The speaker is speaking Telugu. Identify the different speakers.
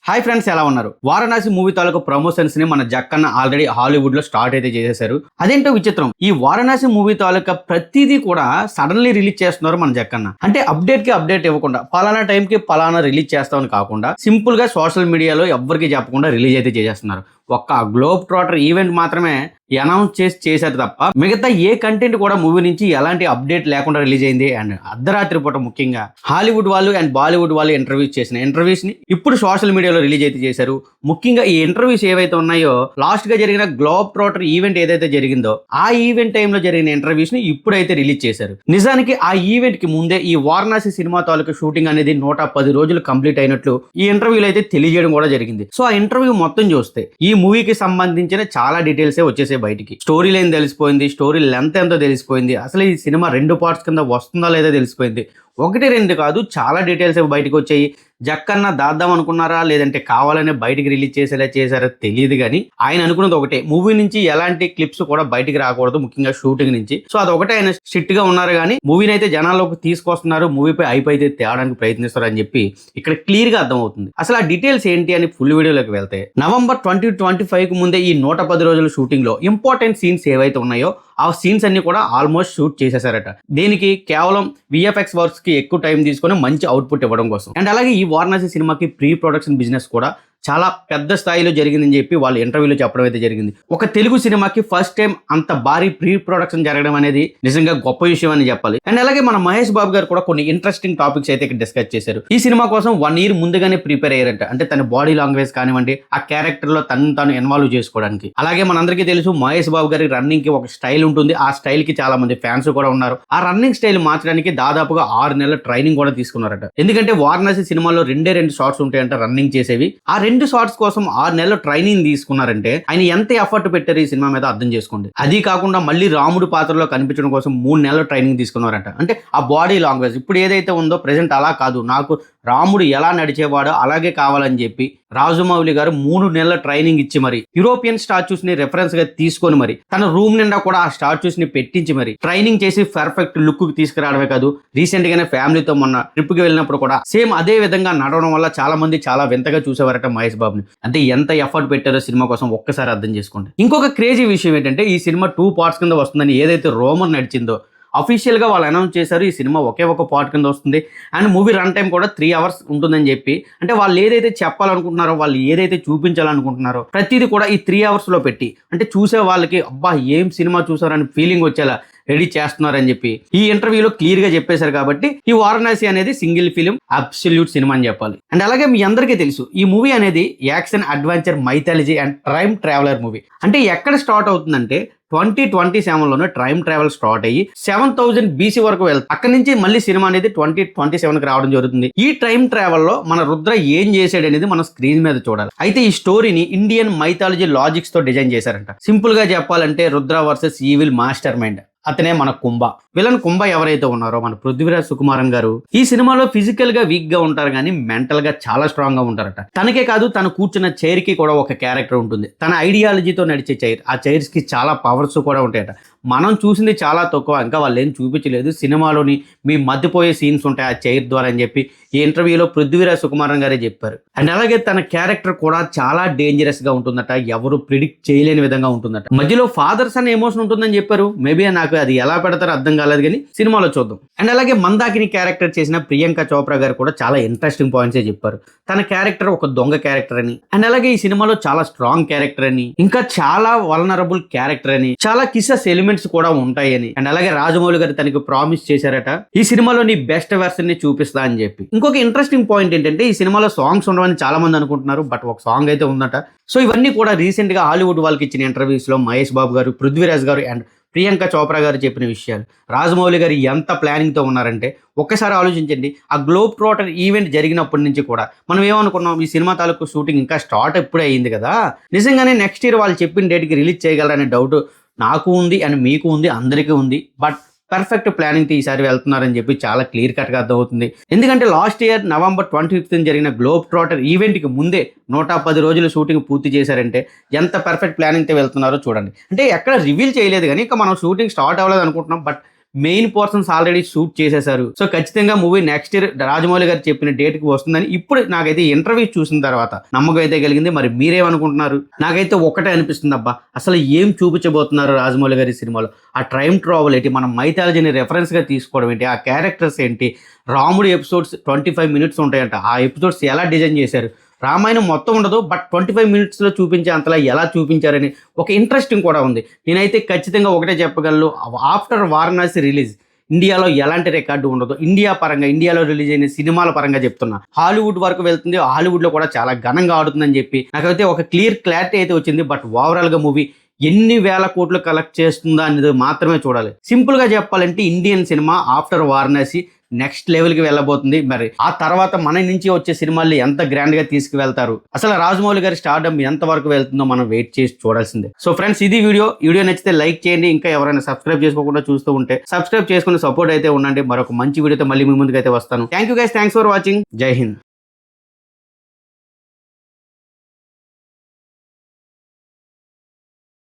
Speaker 1: హాయ్ ఫ్రెండ్స్, ఎలా ఉన్నారు? వారణాసి మూవీ తాలూకు ప్రమోషన్స్ ని మన జక్కన్న ఆల్రెడీ హాలీవుడ్ లో స్టార్ట్ అయితే చేసేశారు. అదేంటో విచిత్రం, ఈ వారణాసి మూవీ తాలూకా ప్రతిదీ కూడా సడన్లీ రిలీజ్ చేస్తున్నారు మన జక్కన్న. అంటే అప్డేట్ కి అప్డేట్ ఇవ్వకుండా పలానా టైం కి పలానా రిలీజ్ చేస్తామని కాకుండా సింపుల్ గా సోషల్ మీడియాలో ఎవ్వరికి చెప్పకుండా రిలీజ్ అయితే చేసేస్తున్నారు. ఒక్క గ్లోబ్ ట్రాటర్ ఈవెంట్ మాత్రమే అనౌన్స్ చేశారు తప్ప మిగతా ఏ కంటెంట్ కూడా మూవీ నుంచి ఎలాంటి అప్డేట్ లేకుండా రిలీజ్ అయింది. అండ్ అర్ధరాత్రి పూట ముఖ్యంగా హాలీవుడ్ వాళ్ళు అండ్ బాలీవుడ్ వాళ్ళు ఇంటర్వ్యూస్ చేసిన ఇంటర్వ్యూస్ ని ఇప్పుడు సోషల్ మీడియాలో రిలీజ్ అయితే చేశారు. ముఖ్యంగా ఈ ఇంటర్వ్యూస్ ఏవైతే ఉన్నాయో లాస్ట్ గా జరిగిన గ్లోబ్ ట్రాటర్ ఈవెంట్ ఏదైతే జరిగిందో ఆ ఈవెంట్ టైంలో జరిగిన ఇంటర్వ్యూస్ ని ఇప్పుడైతే రిలీజ్ చేశారు. నిజానికి ఆ ఈవెంట్ కి ముందే ఈ వారణాసి సినిమా తాలూకు షూటింగ్ అనేది 110 రోజులు కంప్లీట్ అయినట్లు ఈ ఇంటర్వ్యూలో అయితే తెలియజేయడం కూడా జరిగింది. సో ఆ ఇంటర్వ్యూ మొత్తం చూస్తే ఈ మూవీకి సంబంధించిన చాలా డీటెయిల్సే వచ్చేసే బయటికి. స్టోరీ లైన్ తెలిసిపోయింది, స్టోరీ లెంత్ ఎంతో తెలిసిపోయింది, అసలు ఈ సినిమా 2 పార్ట్స్ కింద వస్తుందా లేదా తెలిసిపోయింది. 1-2 కాదు, చాలా డీటెయిల్స్ బయటకు వచ్చాయి. జక్కన్న దాద్దాం అనుకున్నారా లేదంటే కావాలనే బయటికి రిలీజ్ చేసేలా చేశారో తెలియదు, కానీ ఆయన అనుకున్నది ఒకటే, మూవీ నుంచి ఎలాంటి క్లిప్స్ కూడా బయటికి రాకూడదు, ముఖ్యంగా షూటింగ్ నుంచి. సో అదొకటే ఆయన స్ట్రిక్ట్ గా ఉన్నారు, కానీ మూవీని అయితే జనాల్లోకి తీసుకొస్తున్నారు, మూవీపై అయితే తేడానికి ప్రయత్నిస్తారు అని చెప్పి ఇక్కడ క్లియర్ గా అర్థమవుతుంది. అసలు ఆ డీటెయిల్స్ ఏంటి అని ఫుల్ వీడియోలోకి వెళ్తే, నవంబర్ 2025 కు ముందే ఈ 110 రోజుల షూటింగ్ లో ఇంపార్టెంట్ సీన్స్ ఏవైతే ఉన్నాయో ఆ సీన్స్ అన్ని కూడా ఆల్మోస్ట్ షూట్ చేసేసారట. దీనికి కేవలం విఎఫ్ఎక్స్ వర్క్స్ కి ఎక్కువ టైం తీసుకొని మంచి అవుట్పుట్ ఇవ్వడం కోసం. అండ్ అలాగే ఈ వారణాసి సినిమాకి ప్రీ ప్రొడక్షన్ బిజినెస్ కూడా చాలా పెద్ద స్థాయిలో జరిగిందని చెప్పి వాళ్ళు ఇంటర్వ్యూలో చెప్పడం అయితే జరిగింది. ఒక తెలుగు సినిమాకి ఫస్ట్ టైం అంత భారీ ప్రీ ప్రొడక్షన్ జరగడం అనేది నిజంగా గొప్ప విషయం అని చెప్పాలి. అండ్ అలాగే మన మహేష్ బాబు గారు కూడా కొన్ని ఇంట్రెస్టింగ్ టాపిక్స్ అయితే ఇక్కడ డిస్కస్ చేశారు. ఈ సినిమా కోసం 1 year ముందుగానే ప్రిపేర్ అయ్యారంట. అంటే తన బాడీ లాంగ్వేజ్ కానివ్వండి, ఆ క్యారెక్టర్ లో తాను ఇన్వాల్వ్ చేసుకోవడానికి. అలాగే మనందరికీ తెలుసు మహేష్ బాబు గారి రన్నింగ్ కి ఒక స్టైల్ ఉంటుంది, ఆ స్టైల్ కి చాలా మంది ఫ్యాన్స్ కూడా ఉన్నారు. ఆ రన్నింగ్ స్టైల్ మార్చడానికి దాదాపుగా 6 నెలల ట్రైనింగ్ కూడా తీసుకున్నారట. ఎందుకంటే వారణాసి సినిమాలో 2 షార్ట్స్ ఉంటాయంట రన్నింగ్ చేసేవి. ఆ 2 షార్ట్స్ కోసం 6 నెలల ట్రైనింగ్ తీసుకున్నారంటే ఆయన ఎంత ఎఫర్ట్ పెట్టారు ఈ సినిమా మీద అర్థం చేసుకోండి. అది కాకుండా మళ్ళీ రాముడు పాత్రలో కనిపించడం కోసం 3 నెలల ట్రైనింగ్ తీసుకున్నారంట. అంటే ఆ బాడీ లాంగ్వేజ్ ఇప్పుడు ఏదైతే ఉందో ప్రెసెంట్ అలా కాదు, నాకు రాముడు ఎలా నడిచేవాడో అలాగే కావాలని చెప్పి రాజమౌళి గారు 3 నెలల ట్రైనింగ్ ఇచ్చి మరి యూరోపియన్ స్టాచ్యూస్ ని రెఫరెన్స్ గా తీసుకొని మరి తన రూమ్ నిండా కూడా ఆ స్టాచ్యూస్ ని పెట్టించి మరి ట్రైనింగ్ చేసి పర్ఫెక్ట్ లుక్ కి తీసుకురావడమే కాదు, రీసెంట్ గానే ఫ్యామిలీతో మొన్న ట్రిప్ కి వెళ్ళినప్పుడు కూడా సేమ్ అదే విధంగా నడవడం వల్ల చాలా మంది చాలా వింతగా చూసేవారట మహేష్ బాబుని. అంటే ఎంత ఎఫర్ట్ పెట్టారో సినిమా కోసం ఒక్కసారి అర్థం చేసుకోండి. ఇంకొక క్రేజీ విషయం ఏంటంటే ఈ సినిమా 2 parts కింద వస్తుందని ఏదైతే రోమర్ నడిచిందో అఫీషియల్ గా వాళ్ళు అనౌన్స్ చేశారు. ఈ సినిమా ఒకే ఒక పార్ట్ కింద వస్తుంది అండ్ మూవీ రన్ టైం కూడా 3 hours ఉంటుందని చెప్పి. అంటే వాళ్ళు ఏదైతే చెప్పాలనుకుంటున్నారో, వాళ్ళు ఏదైతే చూపించాలనుకుంటున్నారో ప్రతిదీ కూడా ఈ 3 hours లో పెట్టి, అంటే చూసే వాళ్ళకి అబ్బా ఏం సినిమా చూసారని ఫీలింగ్ వచ్చేలా రెడీ చేస్తున్నారని చెప్పి ఈ ఇంటర్వ్యూలో క్లియర్ గా చెప్పేశారు. కాబట్టి ఈ వారణాసి అనేది సింగిల్ ఫిలిం అబ్సల్యూట్ సినిమా అని చెప్పాలి. అండ్ అలాగే మీ అందరికీ తెలుసు ఈ మూవీ అనేది action, adventure, mythology and time traveller movie. అంటే ఎక్కడ స్టార్ట్ అవుతుందంటే 2027లోనే టైమ్ ట్రావెల్ స్టార్ట్ అయ్యి 7000 BC వరకు వెళ్తుంది. అక్కడి నుంచి మళ్ళీ సినిమా అనేది 2027కి రావడం జరుగుతుంది. ఈ టైం ట్రావెల్ లో మన రుద్ర ఏం చేశాడు అనేది మనం స్క్రీన్ మీద చూడాలి. అయితే ఈ స్టోరీని ఇండియన్ మైథాలజీ లాజిక్స్ తో డిజైన్ చేశారంట. సింపుల్ గా చెప్పాలంటే Rudra versus evil master mind, అతనే మన కుంభ. విలన్ కుంభ ఎవరైతే ఉన్నారో మన పృథ్వీరాజ్ సుకుమారన్ గారు ఈ సినిమాలో ఫిజికల్ గా వీక్ గా ఉంటారు, కానీ మెంటల్ గా చాలా స్ట్రాంగ్ గా ఉంటారట. తనకే కాదు, తను కూర్చున్న చైర్ కి కూడా ఒక క్యారెక్టర్ ఉంటుంది. తన ఐడియాలజీతో నడిచే చైర్, ఆ చైర్స్ కి చాలా పవర్స్ కూడా ఉంటాయట. మనం చూసింది చాలా తక్కువ, ఇంకా వాళ్ళు ఏం చూపించలేదు. సినిమాలోని మీ మధ్యపోయే సీన్స్ ఉంటాయి ఆ చైర్ ద్వారా అని చెప్పి ఈ ఇంటర్వ్యూలో పృథ్వీరాజ్ సుకుమారన్ గారే చెప్పారు. అండ్ అలాగే తన క్యారెక్టర్ కూడా చాలా డేంజరస్ గా ఉంటుందట, ఎవరు ప్రిడిక్ట్ చేయలేని విధంగా ఉంటుందట. మధ్యలో ఫాదర్స్ అనే ఎమోషన్ ఉంటుందని చెప్పారు. మేబీ నాకు అది ఎలా పెడతారో అర్థం కాలేదు, కానీ సినిమాలో చూద్దాం. అండ్ అలాగే మందాకిని క్యారెక్టర్ చేసిన ప్రియాంక చోప్రా గారు కూడా చాలా ఇంట్రెస్టింగ్ పాయింట్సే చెప్పారు. తన క్యారెక్టర్ ఒక దొంగ క్యారెక్టర్ అని, అండ్ అలాగే ఈ సినిమాలో చాలా స్ట్రాంగ్ క్యారెక్టర్ అని, ఇంకా చాలా వల్నరబుల్ క్యారెక్టర్ అని, చాలా కిసెస్ ఎలిమెంట్స్ కూడా ఉంటాయని, అండ్ అలాగే రాజమౌళి గారు తనకు ప్రామిస్ చేశారట ఈ సినిమాలో నీ బెస్ట్ వెర్షన్ ని చూపిస్తా అని చెప్పి. ఇంకొక ఇంట్రెస్టింగ్ పాయింట్ ఏంటంటే ఈ సినిమాలో సాంగ్స్ ఉండవని చాలా మంది అనుకుంటున్నారు, బట్ ఒక సాంగ్ అయితే ఉందట. సో ఇవన్నీ కూడా రీసెంట్ గా హాలీవుడ్ వాళ్ళకి ఇచ్చిన ఇంటర్వ్యూస్ లో మహేష్ బాబు గారు, పృథ్వీరాజ్ గారు అండ్ ప్రియాంక చోప్రా గారు చెప్పిన విషయాలు. రాజమౌళి గారు ఎంత ప్లానింగ్ తో ఉన్నారంటే ఒక్కసారి ఆలోచించండి. ఆ గ్లోబ్ ట్రాటర్ ఈవెంట్ జరిగినప్పటి నుంచి కూడా మనం ఏమనుకున్నాం, ఈ సినిమా తాలూకు షూటింగ్ ఇంకా స్టార్ట్ ఎప్పుడే అయింది కదా, నిజంగానే నెక్స్ట్ ఇయర్ వాళ్ళు చెప్పిన డేట్కి రిలీజ్ చేయగలరనే డౌట్ నాకు ఉంది అండ్ మీకు ఉంది, అందరికీ ఉంది. బట్ పర్ఫెక్ట్ ప్లానింగ్ తో ఈసారి వెళ్తున్నారని చెప్పి చాలా క్లియర్ కట్ గా అర్థమవుతుంది. ఎందుకంటే లాస్ట్ ఇయర్ నవంబర్ 25th జరిగిన గ్లోబ్ ట్రాటర్ ఈవెంట్ కి ముందే 110 రోజులు షూటింగ్ పూర్తి చేశారంటే ఎంత పర్ఫెక్ట్ ప్లానింగ్ తో వెళ్తున్నారో చూడండి. అంటే ఎక్కడ రివీల్ చేయలేదు, కానీ ఇంకా మనం షూటింగ్ స్టార్ట్ అవ్వలేదు అనుకుంటున్నాం, but main portions already shoot చేసేశారు. సో ఖచ్చితంగా మూవీ నెక్స్ట్ ఇయర్ రాజమౌళి గారు చెప్పిన డేట్ కి వస్తుందని ఇప్పుడు నాకైతే ఇంటర్వ్యూ చూసిన తర్వాత నమ్మకం అయితే కలిగింది. మరి మీరేమనుకుంటున్నారు? నాకైతే ఒకటే అనిపిస్తుంది, అబ్బా అసలు ఏం చూపించబోతున్నారు రాజమౌళి గారి సినిమాలో. ఆ టైం ట్రావెల్ ఏంటి, మనం మైథాలజీని రెఫరెన్స్ గా తీసుకోవడం ఏంటి, ఆ క్యారెక్టర్స్ ఏంటి, రాముడి ఎపిసోడ్స్ 25 మినిట్స్ ఉంటాయంట. ఆ ఎపిసోడ్స్ ఎలా డిజైన్ చేశారు, రామాయణం మొత్తం ఉండదు బట్ 25 మినిట్స్లో చూపించే అంతలా ఎలా చూపించారని ఒక ఇంట్రెస్టింగ్ కూడా ఉంది. నేనైతే ఖచ్చితంగా ఒకటే చెప్పగలను, ఆఫ్టర్ వారణాసి రిలీజ్ ఇండియాలో ఎలాంటి రికార్డు ఉండదు. ఇండియా పరంగా, ఇండియాలో రిలీజ్ అయిన సినిమాల పరంగా చెప్తున్నా, హాలీవుడ్ వరకు వెళ్తుంది, హాలీవుడ్లో కూడా చాలా ఘనంగా ఆడుతుందని చెప్పి నాకైతే ఒక క్లారిటీ అయితే వచ్చింది. బట్ ఓవరాల్గా మూవీ ఎన్ని వేల కోట్లు కలెక్ట్ చేస్తుందా అనేది మాత్రమే చూడాలి. సింపుల్గా చెప్పాలంటే Indian cinema after Varanasi next లెవెల్కి వెళ్ళబోతుంది. మరి ఆ తర్వాత మన నుంచి వచ్చే సినిమాల్ని ఎంత గ్రాండ్గా తీసుకువెళ్తారు, అసలు రాజమౌళి గారి స్టార్డమ్ ఎంత వరకు వెళ్తుందో మనం వెయిట్ చేసి చూడాల్సిందే. సో ఫ్రెండ్స్, ఇది వీడియో నచ్చితే లైక్ చేయండి. ఇంకా ఎవరైనా సబ్స్క్రైబ్ చేసుకోకుండా చూస్తూ ఉంటే సబ్స్క్రైబ్ చేసుకుని సపోర్ట్ అయితే ఉండండి. మరొక మంచి వీడియోతో మళ్ళీ మీ ముందుకైతే వస్తాను. Thank you guys, thanks for watching. జై హింద్.